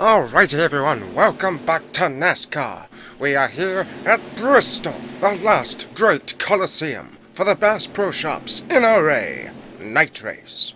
Alrighty everyone, welcome back to Nascar. We are here at Bristol, the last great Coliseum for the Bass Pro Shops NRA Night Race.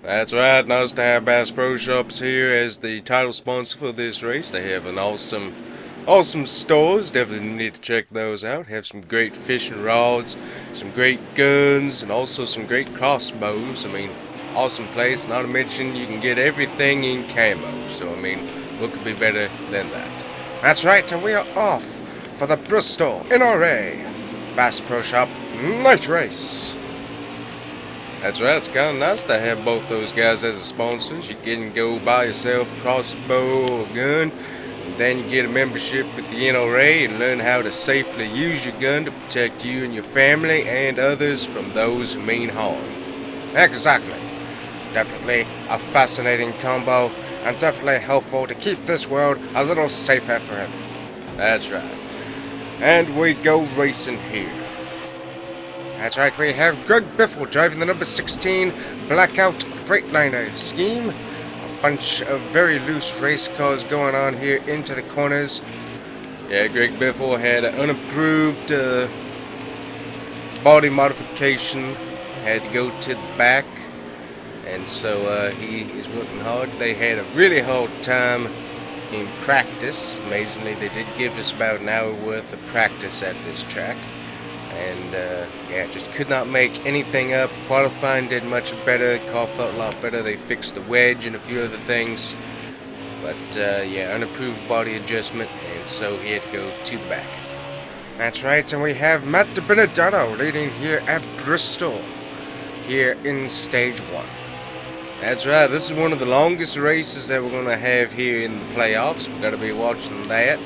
That's right, nice to have Bass Pro Shops here as the title sponsor for this race. They have an awesome stores, definitely need to check those out. Have some great fishing rods, some great guns, and also some great crossbows. I mean, awesome place, not to mention you can get everything in camo, so I mean, what could be better than that? That's right, and we are off for the Bristol NRA Bass Pro Shop Night Race. That's right, it's kind of nice to have both those guys as sponsors. You can go buy yourself a crossbow or gun, and then you get a membership with the NRA and learn how to safely use your gun to protect you and your family and others from those who mean harm. Exactly. Definitely a fascinating combo, and definitely helpful to keep this world a little safer for everyone. That's right. And we go racing here. That's right, we have Greg Biffle driving the number 16 Blackout Freightliner scheme. A bunch of very loose race cars going on here into the corners. Yeah, Greg Biffle had an unapproved body modification. Had to go to the back. And so he is working hard. They had a really hard time in practice. Amazingly, they did give us about an hour worth of practice at this track. And yeah, just could not make anything up. Qualifying did much better. The car felt a lot better. They fixed the wedge and a few other things. But yeah, unapproved body adjustment, and so he had to go to the back. That's right, and we have Matt DiBenedetto leading here at Bristol, here in Stage 1. That's right, this is one of the longest races that we're going to have here in the playoffs. We've got to be watching that.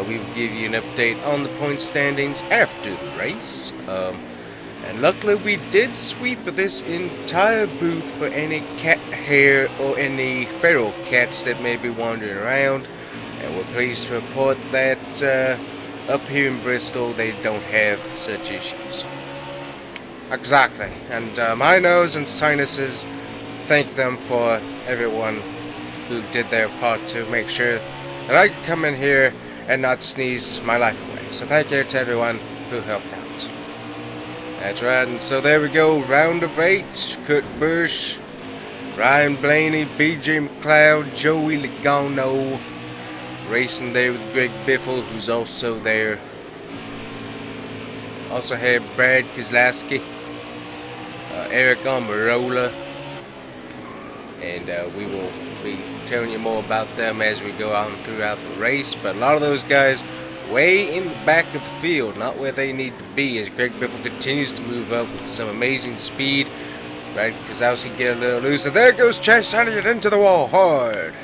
We will give you an update on the point standings after the race. And luckily we did sweep this entire booth for any cat hair or any feral cats that may be wandering around. And we're pleased to report that up here in Bristol they don't have such issues. Exactly, and my nose and sinuses thank them for everyone who did their part to make sure that I could come in here and not sneeze my life away. So thank you to everyone who helped out. That's right, and so there we go, round of 8. Kurt Busch, Ryan Blaney, BJ McLeod, Joey Logano racing there with Greg Biffle, who's also there. Also have Brad Keselowski, Eric Almirola. And we will be telling you more about them as we go on throughout the race. But a lot of those guys way in the back of the field, not where they need to be, as Greg Biffle continues to move up with some amazing speed. Right, Keselowski get a little loose, and there goes Chase Elliott into the wall hard.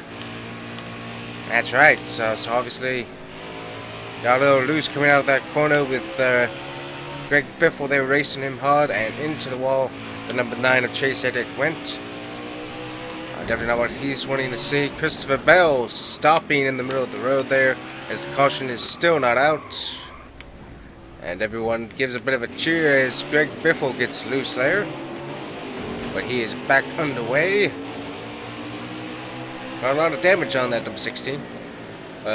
That's right, so obviously got a little loose coming out of that corner with Greg Biffle there racing him hard, and into the wall the number 9 of Chase Elliott went. I definitely know what he's wanting to see. Christopher Bell stopping in the middle of the road there as the caution is still not out. And everyone gives a bit of a cheer as Greg Biffle gets loose there. But he is back underway. Got a lot of damage on that number 16.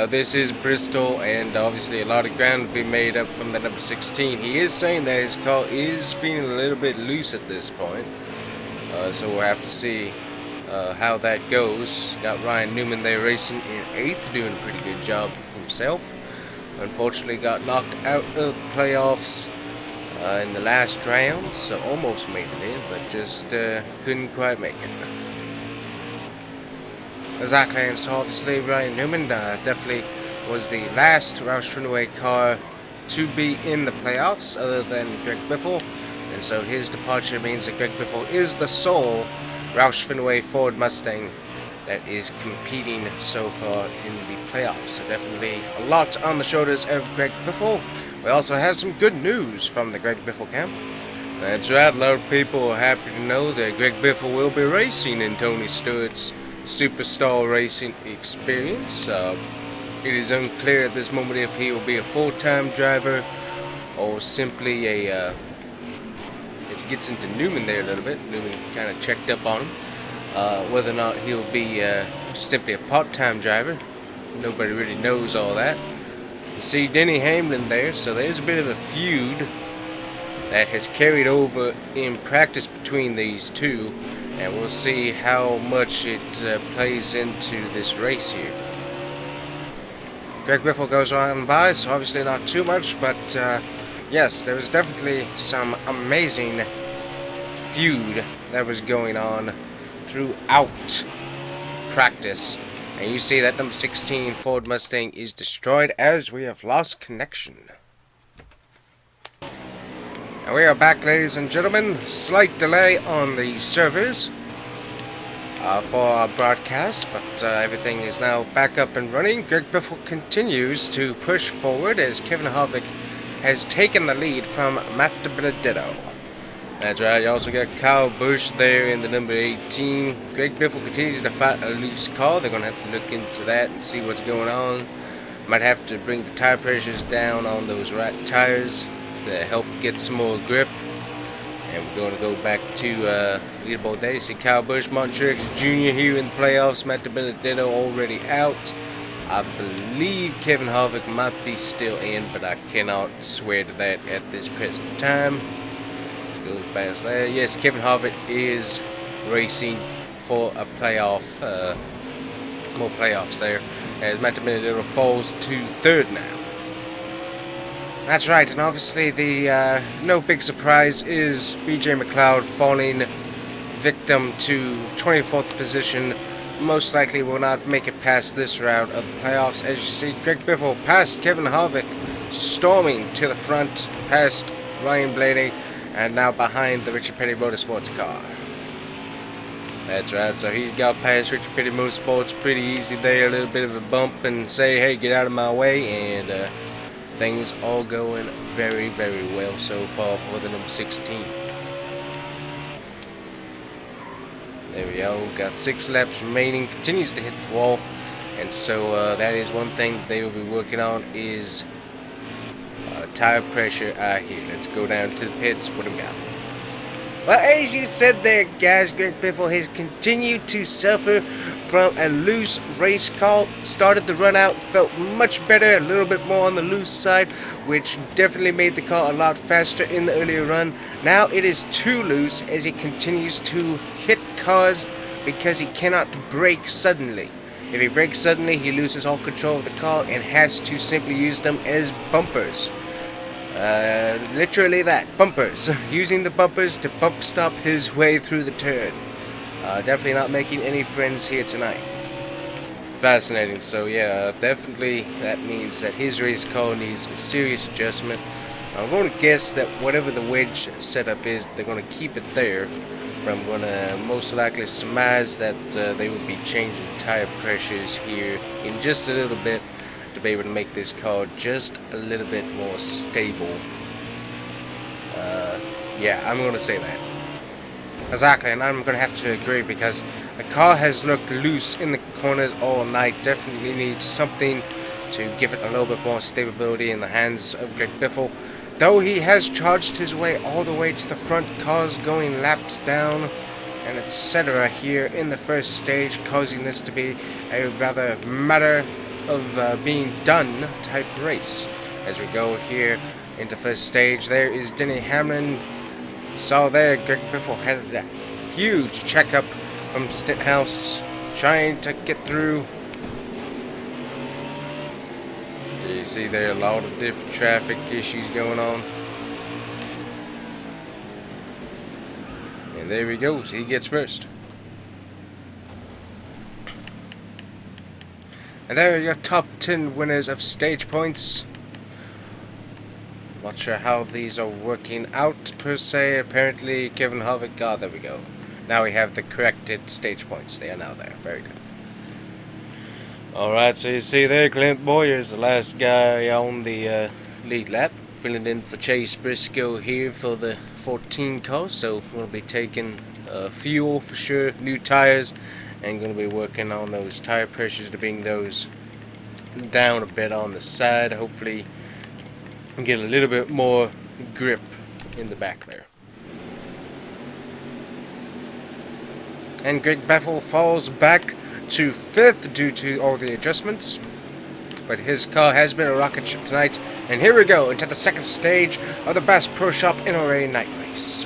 This is Bristol, and obviously a lot of ground to be made up from the number 16. He is saying that his car is feeling a little bit loose at this point. So we'll have to see how that goes. Got Ryan Newman there racing in 8th, doing a pretty good job himself. Unfortunately got knocked out of the playoffs in the last round, so almost made it in, but just couldn't quite make it. Exactly, and so obviously Ryan Newman definitely was the last Roush Fenway car to be in the playoffs other than Greg Biffle, and so his departure means that Greg Biffle is the sole Roush Fenway Ford Mustang that is competing so far in the playoffs. So definitely a lot on the shoulders of Greg Biffle. We also have some good news from the Greg Biffle camp. That's right, a lot of people are happy to know that Greg Biffle will be racing in Tony Stewart's Superstar Racing Experience. It is unclear at this moment if he will be a full-time driver or simply a gets into Newman there a little bit. Newman kind of checked up on him. Whether or not he'll be simply a part-time driver. Nobody really knows all that. You see Denny Hamlin there, so there's a bit of a feud that has carried over in practice between these two, and we'll see how much it plays into this race here. Greg Biffle goes on by, so obviously not too much, but yes, there was definitely some amazing feud that was going on throughout practice. And you see that number 16 Ford Mustang is destroyed as we have lost connection. And we are back, ladies and gentlemen. Slight delay on the servers for our broadcast, but everything is now back up and running. Greg Biffle continues to push forward as Kevin Harvick has taken the lead from Matt DiBenedetto. That's right, you also got Kyle Busch there in the number 18. Greg Biffle continues to fight a loose car. They're going to have to look into that and see what's going on. Might have to bring the tire pressures down on those right tires to help get some more grip. And we're going to go back to leaderboard there. You see Kyle Busch, Martin Truex Jr. here in the playoffs. Matt DiBenedetto already out. I believe Kevin Harvick might be still in, but I cannot swear to that at this present time. Goes past there. Yes, Kevin Harvick is racing for a playoff, more playoffs there, as Matt DiBenedetto falls to third now. That's right, and obviously the no big surprise is BJ McLeod falling victim to 24th position. Most likely will not make it past this round of the playoffs. As you see, Greg Biffle past Kevin Harvick, storming to the front, past Ryan Blaney, and now behind the Richard Petty Motorsports car. That's right, so he's got past Richard Petty Motorsports pretty easy there. A little bit of a bump and say, hey, get out of my way, and things all going very, very well so far for the number 16. There we go, got 6 laps remaining, continues to hit the wall, and so that is one thing that they will be working on is tire pressure here. Let's go down to the pits. What do we got? Well, as you said there, guys, Greg Biffle has continued to suffer from a loose race car. Started the run out, felt much better, a little bit more on the loose side, which definitely made the car a lot faster in the earlier run. Now it is too loose as he continues to hit cars because he cannot brake suddenly. If he brakes suddenly, he loses all control of the car and has to simply use them as bumpers. Literally that, bumpers. Using the bumpers to bump stop his way through the turn. Definitely not making any friends here tonight. Fascinating. So yeah, definitely that means that his race car needs a serious adjustment. I'm going to guess that whatever the wedge setup is, they're going to keep it there. But I'm going to most likely surmise that they will be changing tire pressures here in just a little bit, to be able to make this car just a little bit more stable. Yeah, I'm going to say that. Exactly, and I'm going to have to agree because the car has looked loose in the corners all night. Definitely needs something to give it a little bit more stability in the hands of Greg Biffle. Though he has charged his way all the way to the front, cars going laps down and etc. here in the first stage, causing this to be a rather matter of being done type race. As we go here into first stage, there is Denny Hamlin. Saw there, Greg Biffle had a huge checkup from Stenhouse, trying to get through. You see there a lot of different traffic issues going on. And there he goes, he gets first. And there are your top 10 winners of stage points. Not sure how these are working out per se. Apparently Kevin Harvick, there we go. Now we have the corrected stage points. They are now there. Very good. Alright, so you see there, Clint Boyer is the last guy on the lead lap. Filling in for Chase Briscoe here for the 14 car. So we'll be taking fuel for sure, new tires, and going to be working on those tire pressures to bring those down a bit on the side. Hopefully get a little bit more grip in the back there. And Greg Biffle falls back to 5th due to all the adjustments. But his car has been a rocket ship tonight. And here we go into the second stage of the Bass Pro Shop NRA Night Race.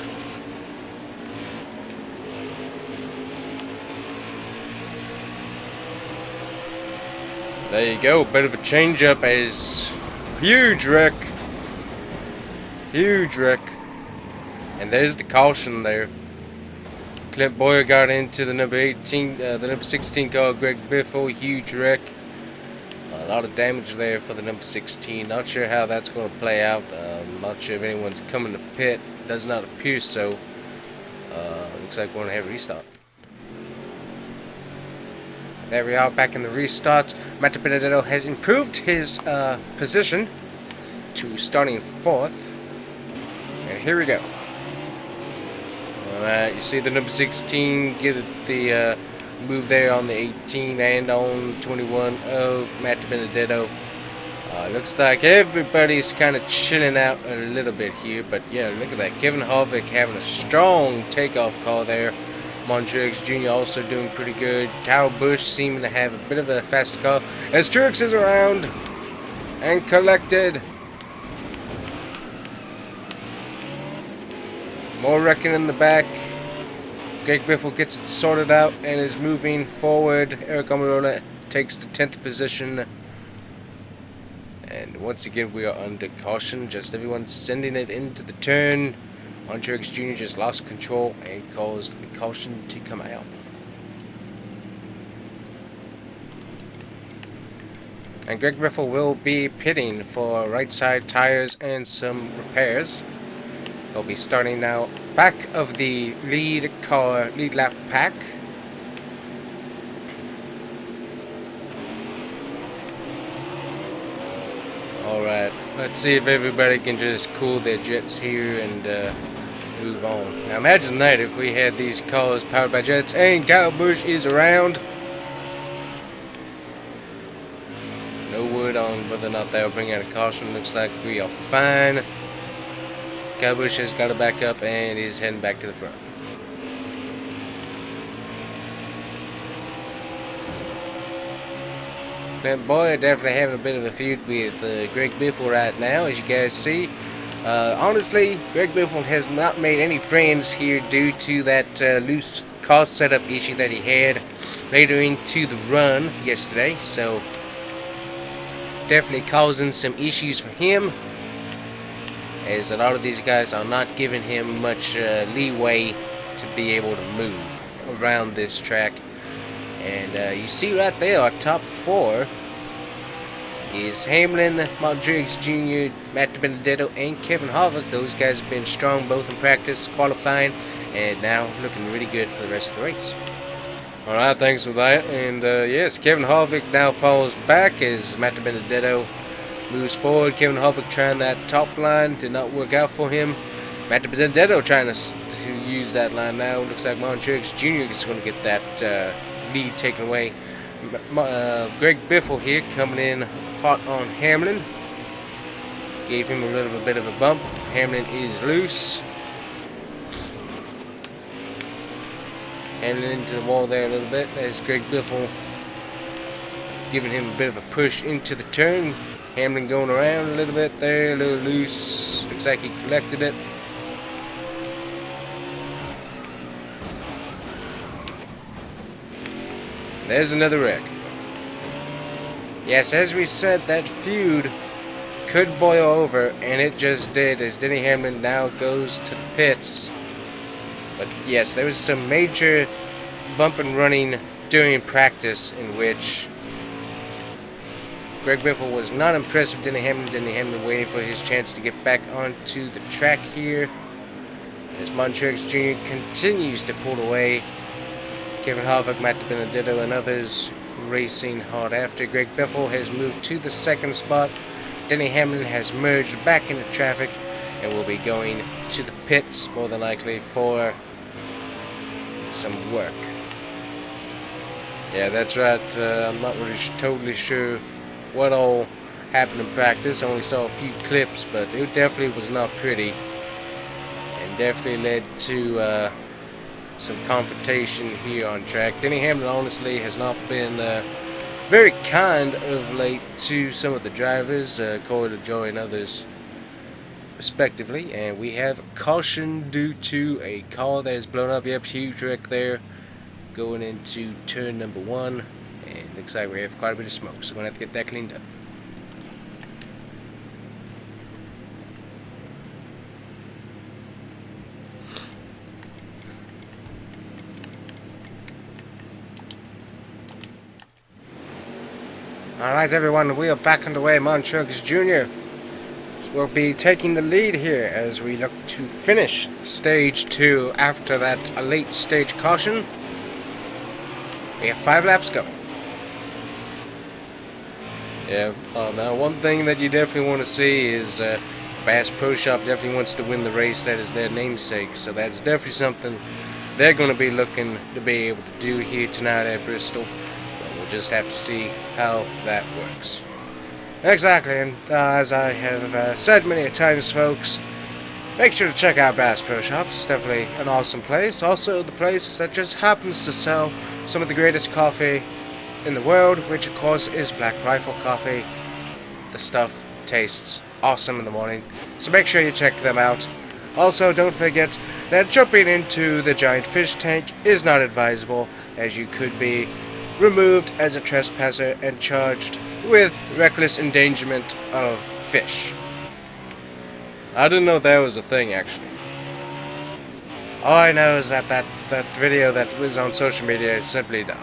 There you go, bit of a change up as huge wreck. Huge wreck. And there's the caution there. Clint Boyer got into the number 18, the number 16 car, Greg Biffle, huge wreck. A lot of damage there for the number 16. Not sure how that's going to play out. Not sure if anyone's coming to pit. Does not appear so. Looks like we're going to have a restart. There we are, back in the restart. Matt Benedetto has improved his position to starting 4th. And here we go. Alright, you see the number 16 get the move there on the 18 and on 21 of Matt Benedetto. Looks like everybody's kind of chilling out a little bit here, but yeah, look at that. Kevin Harvick having a strong takeoff call there. Truex Jr. also doing pretty good. Kyle Busch seeming to have a bit of a faster car as Truex is around and collected. More wrecking in the back. Greg Biffle gets it sorted out and is moving forward. Eric Almirola takes the 10th position. And once again we are under caution. Just everyone sending it into the turn. Truex Jr. just lost control and caused the caution to come out. And Greg Biffle will be pitting for right side tires and some repairs. He'll be starting now back of the lead lap pack. Alright, let's see if everybody can just cool their jets here and move on. Now imagine that if we had these cars powered by jets and Kyle Busch is around. No word on whether or not they'll bring out a caution. Looks like we are fine. Kyle Busch has got to back up and is heading back to the front. Clint Boyer definitely having a bit of a feud with Greg Biffle right now, as you guys see. Honestly, Greg Biffle has not made any friends here due to that loose car setup issue that he had later into the run yesterday. So, definitely causing some issues for him, as a lot of these guys are not giving him much leeway to be able to move around this track. And you see right there, our top 4 is Hamlin, Truex Jr., Matt Benedetto, and Kevin Harvick. Those guys have been strong both in practice, qualifying, and now looking really good for the rest of the race. Alright, thanks for that. And yes, Kevin Harvick now falls back as Matt Benedetto moves forward. Kevin Harvick trying that top line, did not work out for him. Matt Benedetto trying to use that line now. Looks like Truex Jr. is going to get that lead taken away. Greg Biffle here coming in hot on Hamlin. Gave him a little bit of a bump. Hamlin is loose. Hamlin into the wall there a little bit as Greg Biffle giving him a bit of a push into the turn. Hamlin going around a little bit there, a little loose. Looks like he collected it. There's another wreck. Yes, as we said, that feud could boil over, and it just did, as Denny Hamlin now goes to the pits. But yes, there was some major bump and running during practice in which Greg Biffle was not impressed with Denny Hamlin. Denny Hamlin waiting for his chance to get back onto the track here, as Truex Jr. continues to pull away. Kevin Harvick, Matt Benedetto, and others racing hard after. Greg Biffle has moved to the second spot. Denny Hamlin has merged back into traffic and will be going to the pits, more than likely, for some work. Yeah, that's right. I'm not really totally sure what all happened in practice. I only saw a few clips, but it definitely was not pretty, and definitely led to some confrontation here on track. Denny Hamlin honestly has not been very kind of late to some of the drivers, Corey LaJoy and others respectively, and we have a caution due to a car that is blown up. Yep, huge wreck there going into turn number 1, and looks like we have quite a bit of smoke, so we're going to have to get that cleaned up. Alright everyone, we are back underway. Montreux Jr. will be taking the lead here as we look to finish stage 2 after that late stage caution. We have 5 laps going. Yeah, now one thing that you definitely want to see is Bass Pro Shop definitely wants to win the race. That is their namesake, so that's definitely something they're going to be looking to be able to do here tonight at Bristol. We'll just have to see how that works. Exactly, and as I have said many times, folks, make sure to check out Bass Pro Shops. Definitely an awesome place. Also, the place that just happens to sell some of the greatest coffee in the world, which of course is Black Rifle coffee. The stuff tastes awesome in the morning, so make sure you check them out. Also, don't forget that jumping into the giant fish tank is not advisable, as you could be removed as a trespasser and charged with reckless endangerment of fish. I didn't know that was a thing, actually. All I know is that that video that was on social media is simply dumb.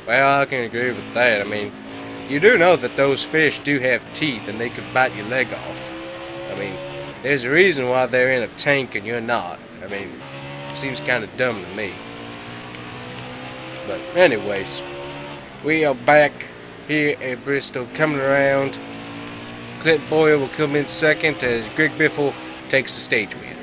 Well, I can agree with that. I mean, you do know that those fish do have teeth and they could bite your leg off. I mean, there's a reason why they're in a tank and you're not. I mean, it seems kind of dumb to me. But anyways, we are back here at Bristol, coming around. Clint Boyer will come in second as Greg Biffle takes the stage win.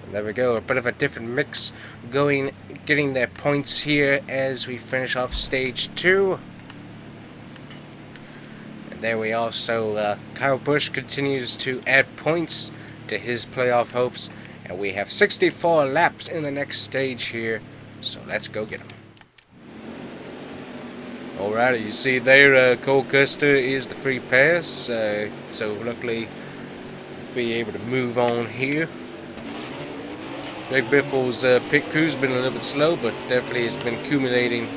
And there we go, a bit of a different mix getting their points here as we finish off stage 2. And there we also, Kyle Busch continues to add points to his playoff hopes. And we have 64 laps in the next stage here, so let's go get them. Alrighty, you see there, Cole Custer is the free pass, so luckily be able to move on here. Greg Biffle's pit crew's been a little bit slow, but definitely has been accumulating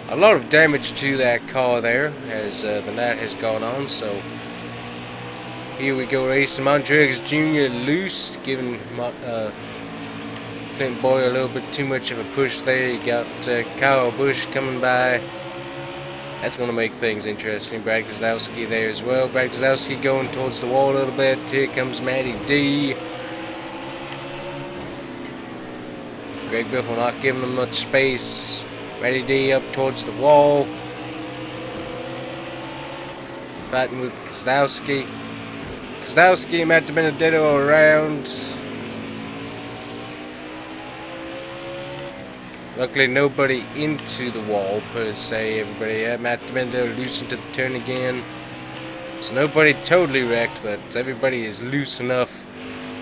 a lot of damage to that car there as the night has gone on. So here we go, racing Montreux Jr. loose, giving Clint Boyer a little bit too much of a push there. You got Kyle Busch coming by. That's going to make things interesting. Brad Keselowski there as well. Brad Keselowski going towards the wall a little bit. Here comes Matty D. Greg Biffle not giving him much space. Matty D up towards the wall. Fighting with Keselowski. Keselowski and Matt Benedetto around. Luckily nobody into the wall per se. Everybody, Matt Benedetto loose into the turn again. So nobody totally wrecked, but everybody is loose enough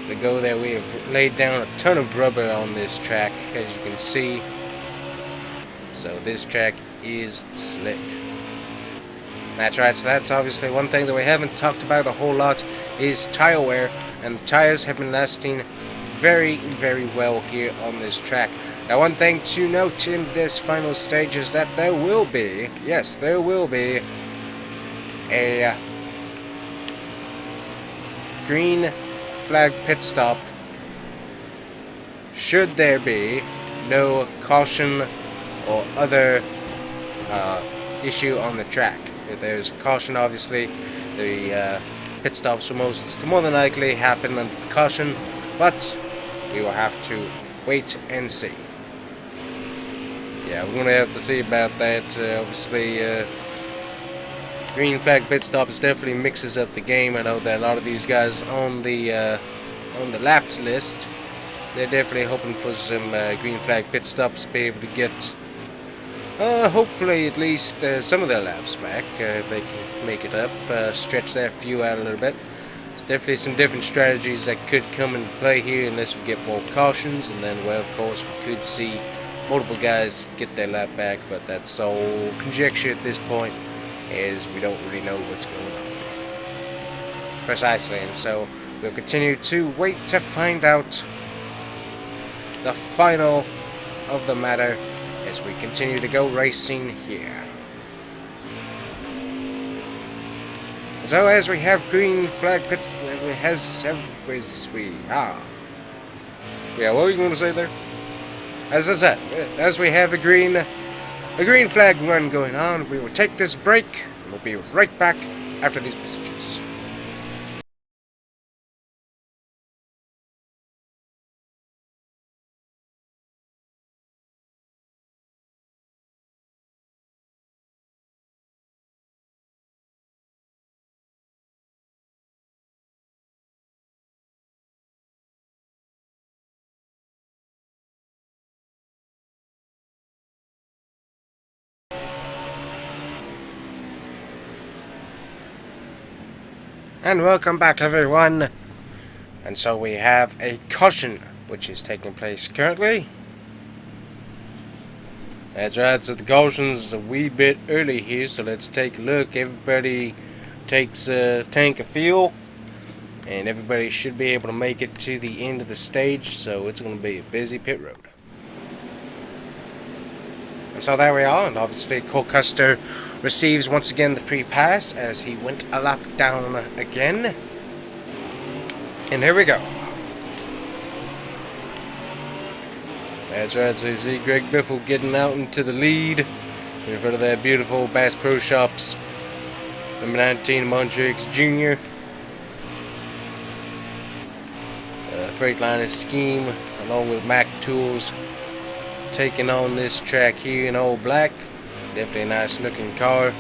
to go there. We have laid down a ton of rubber on this track, as you can see. So this track is slick. That's right, so that's obviously one thing that we haven't talked about a whole lot is tire wear, and the tires have been lasting very, very well here on this track. Now, one thing to note in this final stage is that there will be, yes, there will be a green flag pit stop should there be no caution or other issue on the track. If there's caution, obviously, the pit stops will more than likely happen under the caution, but we will have to wait and see. Yeah, we're going to have to see about that. Obviously, green flag pit stops definitely mixes up the game. I know that a lot of these guys on the lapped list, they're definitely hoping for some green flag pit stops to be able to get, hopefully at least some of their laps back if they can make it up, stretch their fuel out a little bit. So definitely some different strategies that could come into play here unless we get more cautions, and then, well, of course, we could see multiple guys get their lap back, but that's all conjecture at this point, as we don't really know what's going on precisely, and so we'll continue to wait to find out the final of the matter as we continue to go racing here. So as we have green flag pits, yeah, what were you going to say there? As I said, as we have a green flag run going on, we will take this break, and we'll be right back after these messages. And welcome back, everyone. And so we have a caution which is taking place currently. That's right, so the caution is a wee bit early here, so let's take a look. Everybody takes a tank of fuel, and everybody should be able to make it to the end of the stage, so it's going to be a busy pit road. And so there we are, and obviously Cole Custer receives once again the free pass as he went a lap down again. And here we go. That's right, so you see Greg Biffle getting out into the lead in front of that beautiful Bass Pro Shops number 19 Montreux Jr. Freightliner scheme along with Mac Tools taking on this track here in all black. Definitely a nice looking car.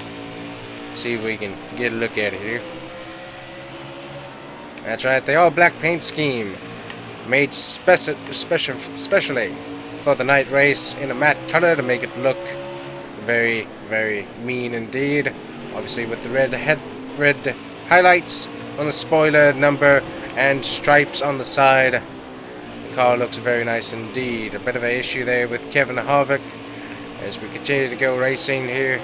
See if we can get a look at it here. That's right, the all black paint scheme made specially for the night race in a matte color to make it look very, very mean indeed. Obviously with the red highlights on the spoiler, number, and stripes on the side. The car looks very nice indeed. A bit of an issue there with Kevin Harvick as we continue to go racing here.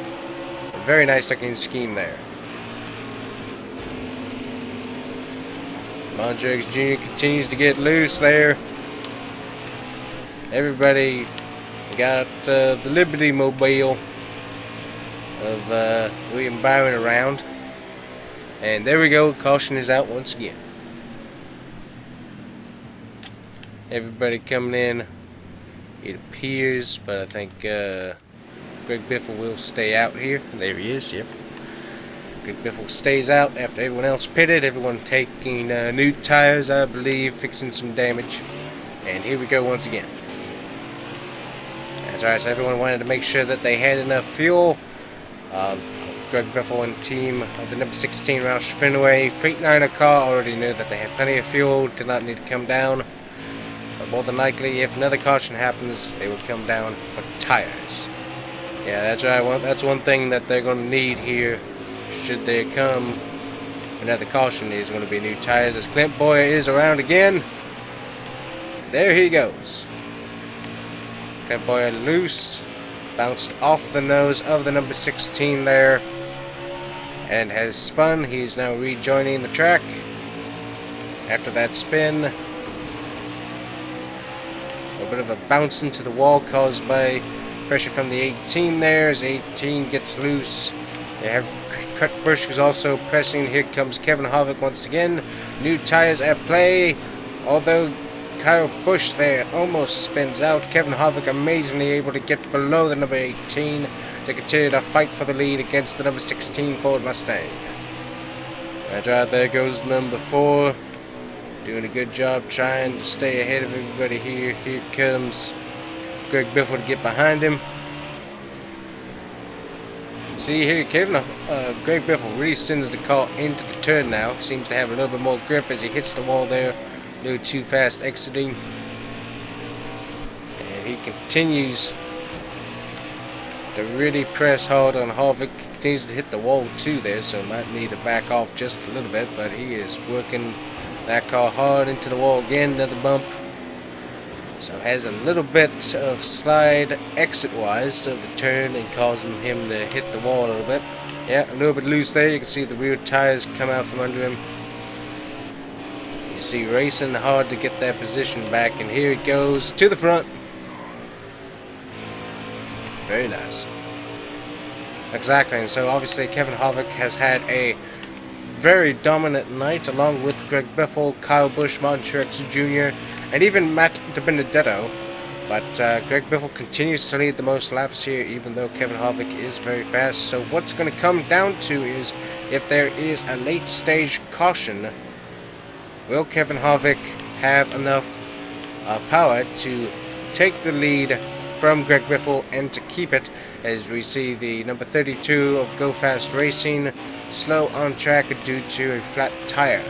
A very nice looking scheme there. Montreux Jr. continues to get loose there. Everybody got the Liberty Mobile of William Byron around. And there we go, caution is out once again. Everybody coming in, it appears, but I think Greg Biffle will stay out here. There he is, yep. Greg Biffle stays out after everyone else pitted. Everyone taking new tires, I believe, fixing some damage. And here we go once again. That's right, so everyone wanted to make sure that they had enough fuel. Greg Biffle and team of the number 16 Roush Fenway Freightliner car already knew that they had plenty of fuel, did not need to come down. But more than likely, if another caution happens, they will come down for tires. Yeah, that's right. Well, that's one thing that they're going to need here. Should there come another caution, is going to be new tires. As Clint Boyer is around again. There he goes. Clint Boyer loose. Bounced off the nose of the number 16 there. And has spun. He's now rejoining the track. After that spin. A bit of a bounce into the wall caused by pressure from the 18 there as 18 gets loose. They have Kurt Busch who's also pressing. Here comes Kevin Harvick once again. New tires at play. Although Kyle Busch there almost spins out, Kevin Harvick amazingly able to get below the number 18 to continue to fight for the lead against the number 16 Ford Mustang. That's right, there goes number 4. Doing a good job trying to stay ahead of everybody here. Here comes Greg Biffle to get behind him. See here, Greg Biffle really sends the car into the turn now. Seems to have a little bit more grip as he hits the wall there. A little too fast exiting. And he continues to really press hard on Harvick. He needs to hit the wall too there, so might need to back off just a little bit, but he is working that car hard into the wall again, another bump. So has a little bit of slide exit-wise of the turn and causing him to hit the wall a little bit. Yeah, a little bit loose there. You can see the rear tires come out from under him. You see racing hard to get that position back, and here it goes to the front. Very nice. Exactly, and so obviously Kevin Harvick has had a very dominant night, along with Greg Biffle, Kyle Busch, Truex Jr., and even Matt DiBenedetto. But Greg Biffle continues to lead the most laps here, even though Kevin Harvick is very fast. So what's going to come down to is, if there is a late stage caution, will Kevin Harvick have enough power to take the lead from Greg Biffle and to keep it, as we see the number 32 of Go Fast Racing slow on track due to a flat tire.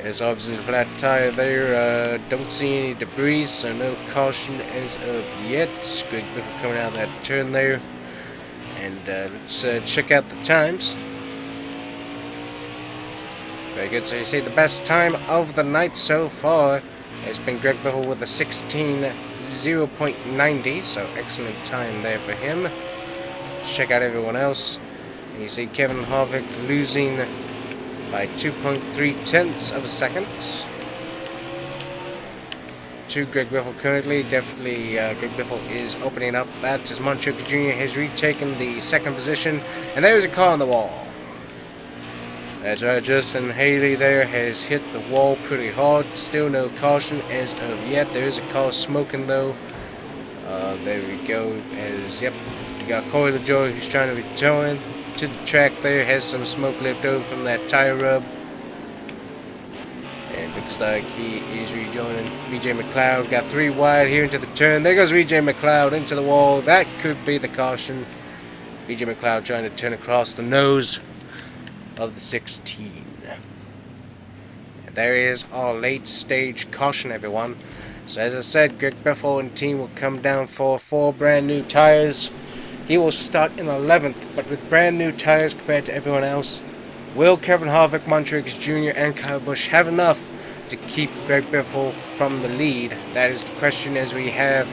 There's obviously a flat tire there. Don't see any debris, so no caution as of yet. Greg Biffle coming out of that turn there. And let's check out the times. Very good. So you see the best time of the night so far has been Greg Biffle with a 16:0.90. So excellent time there for him. Let's check out everyone else. And you see Kevin Harvick losing by 2.3 of a second to Greg Biffle currently. Definitely Greg Biffle is opening up that, as Truex Jr. has retaken the second position. And there's a car on the wall. That's right, Justin Haley there has hit the wall pretty hard. Still no caution as of yet. There is a car smoking though. There we go. Yep, we got Corey LaJoy who's trying to return to the track there. Has some smoke left over from that tire rub. And looks like he is rejoining BJ McLeod. Got 3 wide here into the turn. There goes BJ McLeod into the wall. That could be the caution. BJ McLeod trying to turn across the nose of the 16. And there is our late stage caution, everyone. So as I said, Greg Biffle and team will come down for 4 brand new tires. He will start in 11th, but with brand new tires compared to everyone else. Will Kevin Harvick, Truex Jr. and Kyle Busch have enough to keep Greg Biffle from the lead? That is the question, as we have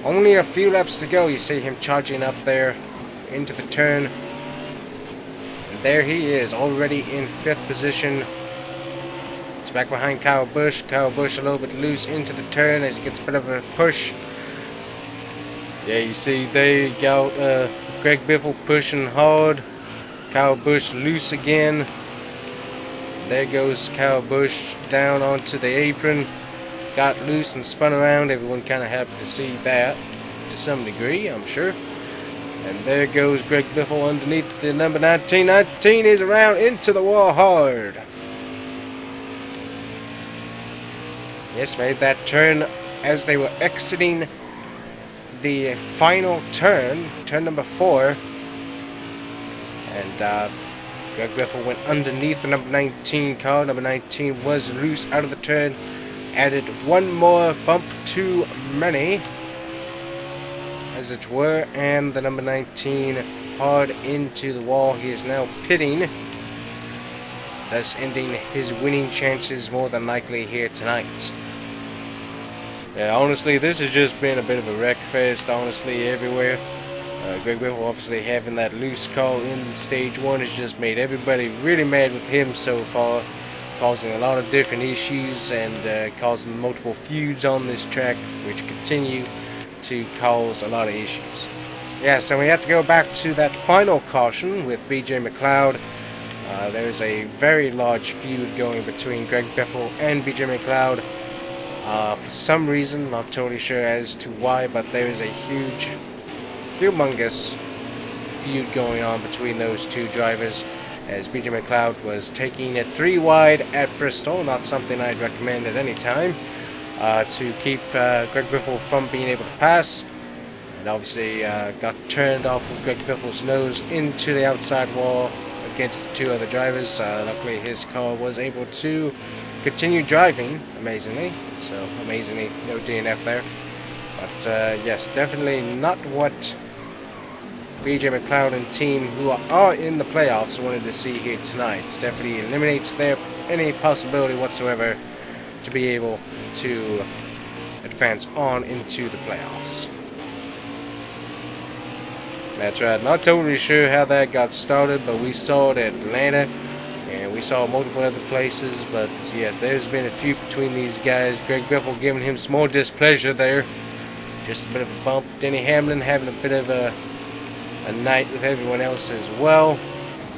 only a few laps to go. You see him charging up there into the turn. And there he is, already in 5th position. He's back behind Kyle Busch. Kyle Busch a little bit loose into the turn as he gets a bit of a push. Yeah, you see there you go, Greg Biffle pushing hard. Kyle Busch loose again. There goes Kyle Busch down onto the apron. Got loose and spun around. Everyone kind of happy to see that to some degree, I'm sure. And there goes Greg Biffle underneath the number 19. 19 is around into the wall hard. Yes, made that turn as they were exiting the final turn, turn number 4. And Greg Biffle went underneath the number 19 car. Number 19 was loose out of the turn. Added one more bump too many, as it were, and the number 19 hard into the wall. He is now pitting, thus ending his winning chances more than likely here tonight. Yeah, honestly, this has just been a bit of a wreck fest, honestly, everywhere. Greg Biffle obviously having that loose call in stage 1 has just made everybody really mad with him so far, causing a lot of different issues and causing multiple feuds on this track, which continue to cause a lot of issues. Yeah, so we have to go back to that final caution with BJ McLeod. There's a very large feud going between Greg Biffle and BJ McLeod. For some reason, not totally sure as to why, but there is a humongous feud going on between those two drivers, as BJ McLeod was taking it 3 wide at Bristol. Not something I'd recommend at any time, to keep Greg Biffle from being able to pass. And obviously got turned off of Greg Biffle's nose into the outside wall against the 2 other drivers. Luckily his car was able to continue driving, amazingly. So amazingly, no DNF there. But yes, definitely not what BJ McLeod and team, who are in the playoffs, wanted to see here tonight. Definitely eliminates any possibility whatsoever to be able to advance on into the playoffs. That's right, not totally sure how that got started, but we saw it at Atlanta, and we saw multiple other places, but yeah, there's been a few between these guys. Greg Biffle giving him some more displeasure there. Just a bit of a bump. Denny Hamlin having a bit of a night with everyone else as well.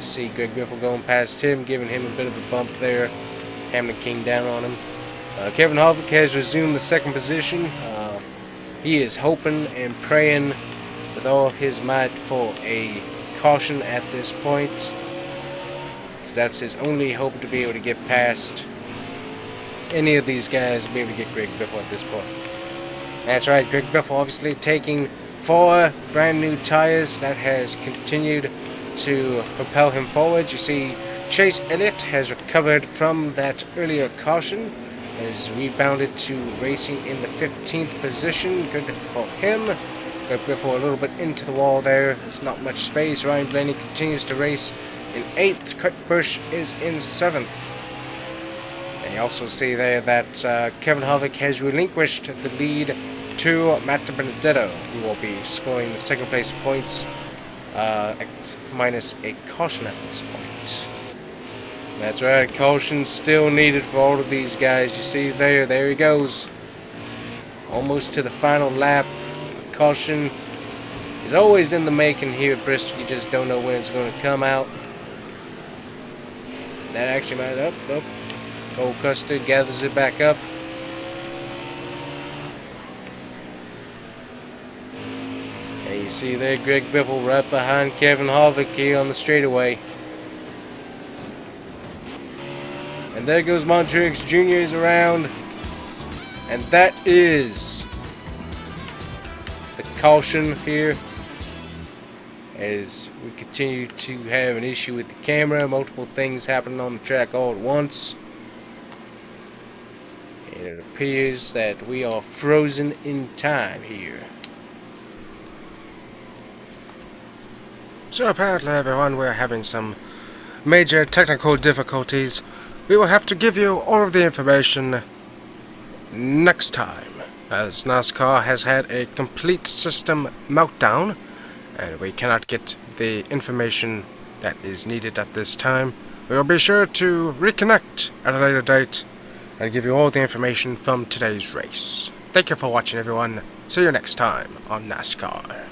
See Greg Biffle going past him, giving him a bit of a bump there. Hamlin came down on him. Kevin Harvick has resumed the second position. He is hoping and praying with all his might for a caution at this point, because that's his only hope to be able to get past any of these guys, to be able to get Greg Biffle at this point. That's right, Greg Biffle obviously taking 4 brand new tires. That has continued to propel him forward. You see Chase Elliott has recovered from that earlier caution, has rebounded to racing in the 15th position. Good for him. Greg Biffle a little bit into the wall there. There's not much space. Ryan Blaney continues to race in 8th. Kurt Busch is in 7th. And you also see there that Kevin Harvick has relinquished the lead to Matt Benedetto, who will be scoring the second place points minus a caution at this point. That's right, caution still needed for all of these guys. You see there he goes. Almost to the final lap. Caution is always in the making here at Bristol. You just don't know when it's going to come out. That actually might up. Cole Custer gathers it back up. And you see there Greg Biffle right behind Kevin Harvick here on the straightaway. And there goes Montreux Jr. is around. And that is the caution here, as we continue to have an issue with the camera. Multiple things happening on the track all at once. And it appears that we are frozen in time here. So apparently everyone, we're having some major technical difficulties. We will have to give you all of the information next time, as NASCAR has had a complete system meltdown and we cannot get the information that is needed at this time. We will be sure to reconnect at a later date and give you all the information from today's race. Thank you for watching, everyone. See you next time on NASCAR.